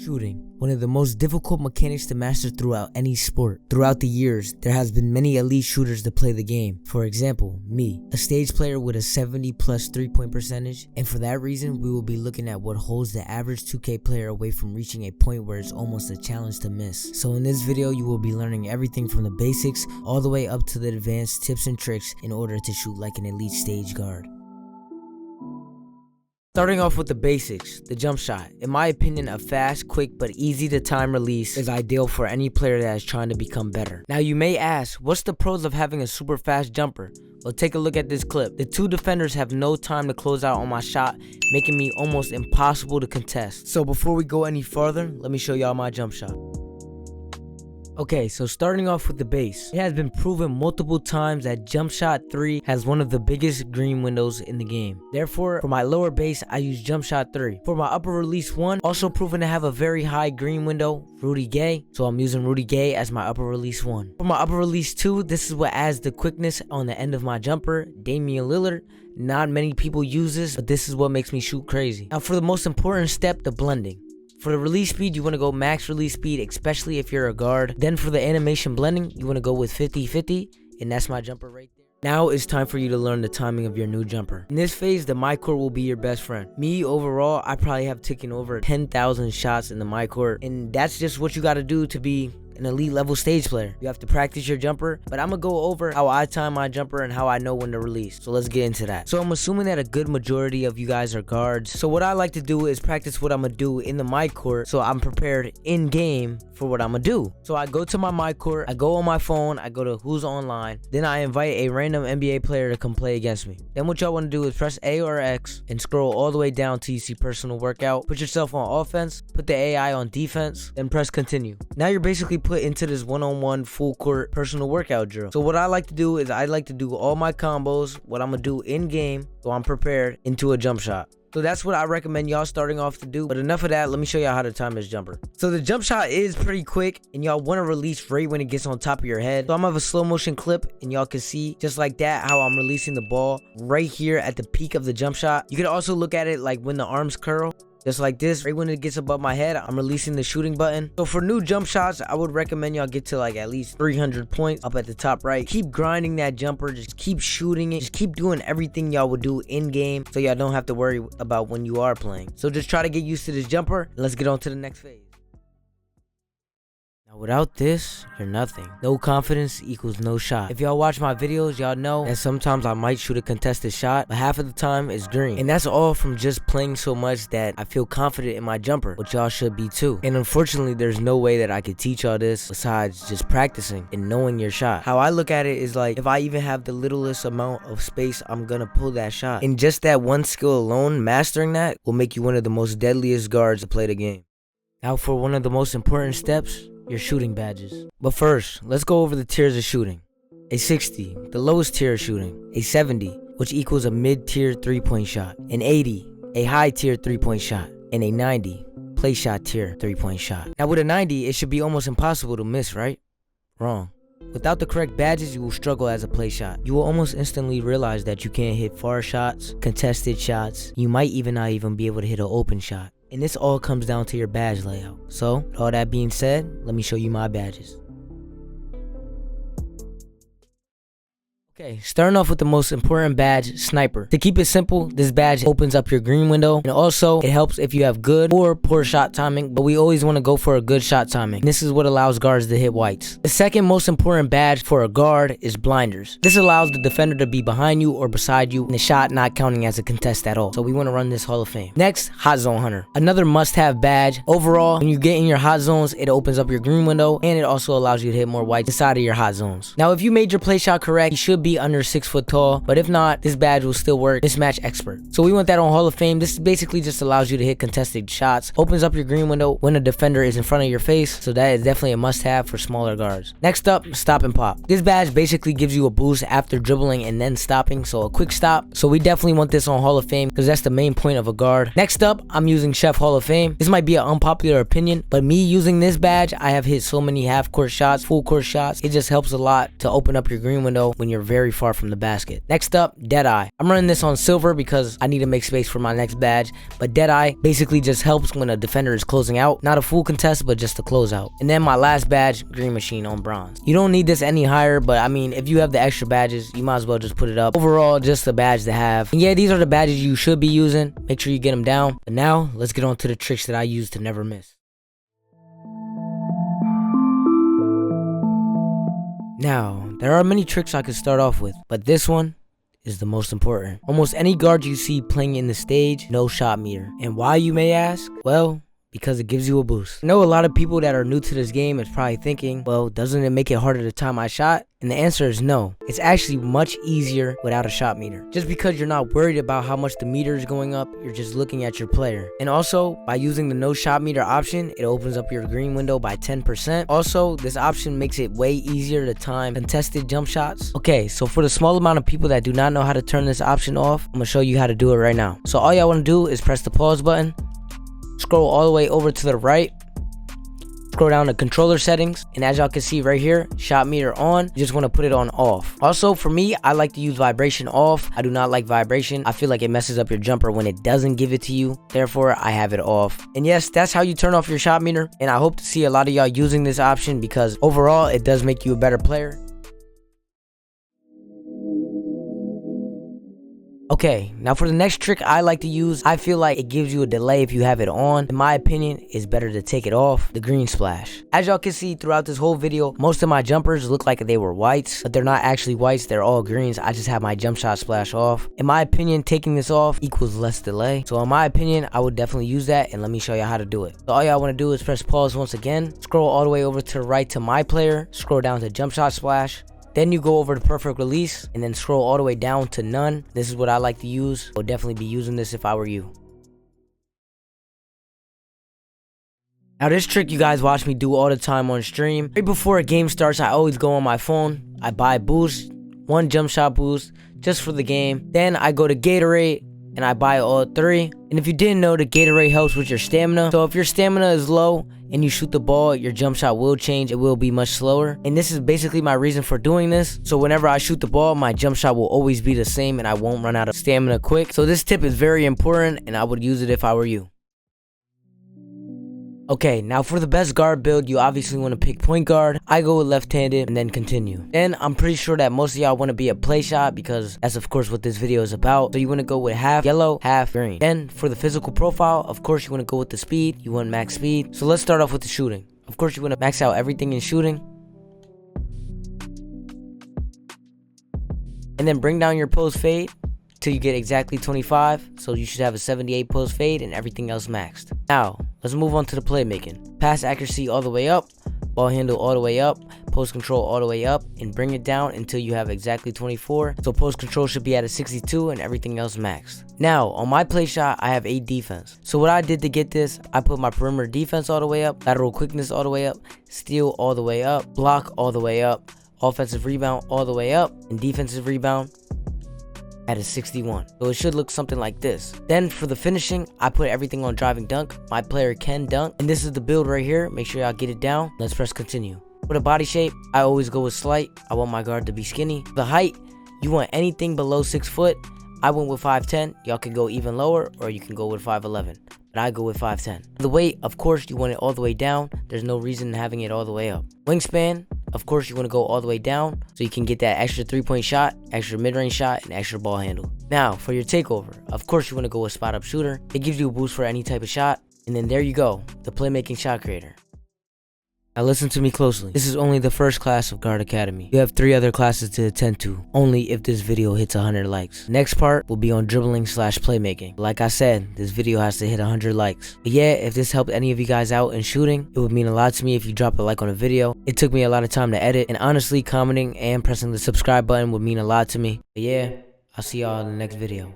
Shooting, one of the most difficult mechanics to master throughout any sport. Throughout the years, there has been many elite shooters to play the game. For example, me, a stage player with a 70+ 3-point percentage, and for that reason, we will be looking at what holds the average 2K player away from reaching a point where it's almost a challenge to miss. So in this video, you will be learning everything from the basics all the way up to the advanced tips and tricks in order to shoot like an elite stage guard. Starting off with the basics, the jump shot. In my opinion, a fast, quick, but easy to time release is ideal for any player that is trying to become better. Now you may ask, what's the pros of having a super fast jumper? Well, take a look at this clip. The two defenders have no time to close out on my shot, making me almost impossible to contest. So before we go any further, let me show y'all my jump shot. Okay, so starting off with the base, it has been proven multiple times that Jumpshot 3 has one of the biggest green windows in the game. Therefore, for my lower base, I use Jumpshot 3. For my upper release 1, also proven to have a very high green window, Rudy Gay, so I'm using Rudy Gay as my upper release 1. For my upper release 2, this is what adds the quickness on the end of my jumper, Damian Lillard. Not many people use this, but this is what makes me shoot crazy. Now for the most important step, the blending. For the release speed, you want to go max release speed, especially if you're a guard. Then for the animation blending, you want to go with 50-50, and that's my jumper right there. Now it's time for you to learn the timing of your new jumper. In this phase, the MyCourt will be your best friend. Me, overall, I probably have taken over 10,000 shots in the MyCourt, and that's just what you got to do to be an elite level stage player. You have to practice your jumper, but I'm gonna go over how I time my jumper and how I know when to release. So let's get into that. So I'm assuming that a good majority of you guys are guards. So what I like to do is practice what I'm gonna do in the MyCourt, so I'm prepared in game for what I'm gonna do. So I go to my MyCourt, I go on my phone, I go to who's online, then I invite a random NBA player to come play against me. Then what y'all wanna do is press A or X and scroll all the way down till you see personal workout. Put yourself on offense, put the AI on defense, then press continue. Now you're basically put into this one-on-one full court personal workout drill. So what I like to do is I like to do all my combos, what I'm gonna do in game, so I'm prepared, into a jump shot. So that's what I recommend y'all starting off to do. But enough of that, let me show y'all how to time this jumper. So the jump shot is pretty quick, and y'all want to release right when it gets on top of your head. So I'm gonna have a slow motion clip, and y'all can see just like that how I'm releasing the ball right here at the peak of the jump shot. You can also look at it like when the arms curl. Just like this, right when it gets above my head, I'm releasing the shooting button. So for new jump shots, I would recommend y'all get to like at least 300 points up at the top right. Keep grinding that jumper, just keep shooting it, just keep doing everything y'all would do in game so y'all don't have to worry about when you are playing. So just try to get used to this jumper, and let's get on to the next phase. Now without this, you're nothing. No confidence equals no shot. If y'all watch my videos, y'all know that sometimes I might shoot a contested shot, but half of the time it's green. And that's all from just playing so much that I feel confident in my jumper, which y'all should be too. And unfortunately, there's no way that I could teach y'all this besides just practicing and knowing your shot. How I look at it is like, if I even have the littlest amount of space, I'm gonna pull that shot. And just that one skill alone, mastering that, will make you one of the most deadliest guards to play the game. Now for one of the most important steps, your shooting badges. But first, let's go over the tiers of shooting. A 60, the lowest tier of shooting. A 70, which equals a mid-tier 3-point shot. An 80, a high-tier 3-point shot. And a 90, play shot tier 3-point shot. Now with a 90, it should be almost impossible to miss, right? Wrong. Without the correct badges, you will struggle as a play shot. You will almost instantly realize that you can't hit far shots, contested shots. You might not even be able to hit an open shot. And this all comes down to your badge layout. So, with all that being said, let me show you my badges. Okay, starting off with the most important badge, Sniper. To keep it simple, this badge opens up your green window, and also it helps if you have good or poor shot timing, but we always want to go for a good shot timing. This is what allows guards to hit whites. The second most important badge for a guard is Blinders. This allows the defender to be behind you or beside you, and the shot not counting as a contest at all. So we want to run this Hall of Fame. Next, Hot Zone Hunter. Another must-have badge. Overall, when you get in your hot zones, it opens up your green window, and it also allows you to hit more whites inside of your hot zones. Now, if you made your play shot correct, you should be under 6 foot tall, but if not, this badge will still work. Mismatch Expert. So we want that on Hall of Fame. This basically just allows you to hit contested shots, opens up your green window when a defender is in front of your face, so that is definitely a must-have for smaller guards. Next up, Stop and Pop. This badge basically gives you a boost after dribbling and then stopping, so a quick stop. So we definitely want this on Hall of Fame because that's the main point of a guard. Next up, I'm using Chef Hall of Fame. This might be an unpopular opinion, but me using this badge, I have hit so many half-court shots, full-court shots. It just helps a lot to open up your green window when you're very very far from the basket. Next up, Deadeye. I'm running this on silver because I need to make space for my next badge, but Deadeye basically just helps when a defender is closing out. Not a full contest, but just a closeout. And then my last badge, Green Machine on bronze. You don't need this any higher, but I mean, if you have the extra badges, you might as well just put it up. Overall, just a badge to have. And yeah, these are the badges you should be using. Make sure you get them down. But now, let's get on to the tricks that I use to never miss. Now, there are many tricks I could start off with, but this one is the most important. Almost any guard you see playing in the stage, no shot meter. And why, you may ask? Well, because it gives you a boost. I know a lot of people that are new to this game is probably thinking, well, doesn't it make it harder to time my shot? And the answer is no. It's actually much easier without a shot meter. Just because you're not worried about how much the meter is going up, you're just looking at your player. And also, by using the no shot meter option, it opens up your green window by 10%. Also, this option makes it way easier to time contested jump shots. Okay, so for the small amount of people that do not know how to turn this option off, I'm gonna show you how to do it right now. So all y'all wanna do is press the pause button, scroll all the way over to the right, scroll down to controller settings, and as y'all can see right here, shot meter on, you just want to put it on off. Also, for me, I like to use vibration off. I do not like vibration. I feel like it messes up your jumper when it doesn't give it to you. Therefore, I have it off. And yes, that's how you turn off your shot meter, and I hope to see a lot of y'all using this option because overall, it does make you a better player. Okay, now for the next trick I like to use, I feel like it gives you a delay if you have it on. In my opinion, it's better to take it off, the green splash. As y'all can see throughout this whole video, most of my jumpers look like they were whites, but they're not actually whites, they're all greens. I just have my jump shot splash off. In my opinion, taking this off equals less delay. So in my opinion, I would definitely use that, and let me show y'all how to do it. So all y'all want to do is press pause once again, scroll all the way over to the right to my player, scroll down to jump shot splash. Then you go over to perfect release and then scroll all the way down to none. This is what I like to use. I would definitely be using this if I were you. Now this trick you guys watch me do all the time on stream. Right before a game starts, I always go on my phone. I buy boost, one jump shot boost just for the game. Then I go to Gatorade and I buy all three. And if you didn't know, the Gatorade helps with your stamina. So if your stamina is low and you shoot the ball, your jump shot will change. It will be much slower. And this is basically my reason for doing this. So whenever I shoot the ball, my jump shot will always be the same and I won't run out of stamina quick. So this tip is very important and I would use it if I were you. Okay, now for the best guard build, you obviously want to pick point guard. I go with left-handed and then continue. Then I'm pretty sure that most of y'all want to be a play shot because that's of course what this video is about. So you want to go with half yellow, half green. Then for the physical profile, of course you want to go with the speed. You want max speed. So let's start off with the shooting. Of course you want to max out everything in shooting. And then bring down your post fade till you get exactly 25. So you should have a 78 post fade and everything else maxed. Now, let's move on to the playmaking. Pass accuracy all the way up, ball handle all the way up, post control all the way up, and bring it down until you have exactly 24. So post control should be at a 62 and everything else maxed. Now, on my play shot, I have 8 defense. So what I did to get this, I put my perimeter defense all the way up, lateral quickness all the way up, steal all the way up, block all the way up, offensive rebound all the way up, and defensive rebound at a 61. So it should look something like this. Then for the finishing, I put everything on driving dunk. My player can dunk. And this is the build right here. Make sure y'all get it down. Let's press continue. For the body shape, I always go with slight. I want my guard to be skinny. The height, you want anything below 6 foot. I went with 5'10". Y'all can go even lower or you can go with 5'11". But I go with 5'10". The weight, of course, you want it all the way down. There's no reason in having it all the way up. Wingspan, of course, you want to go all the way down so you can get that extra 3-point shot, extra mid-range shot, and extra ball handle. Now, for your takeover, of course, you want to go with spot-up shooter. It gives you a boost for any type of shot. And then there you go, the playmaking shot creator. Now listen to me closely. This is only the first class of Guard Academy. You have 3 other classes to attend to, only if this video hits 100 likes. Next part will be on dribbling / playmaking. Like I said, this video has to hit 100 likes. But yeah, if this helped any of you guys out in shooting, it would mean a lot to me if you drop a like on a video. It took me a lot of time to edit, and honestly, commenting and pressing the subscribe button would mean a lot to me. But yeah, I'll see y'all in the next video.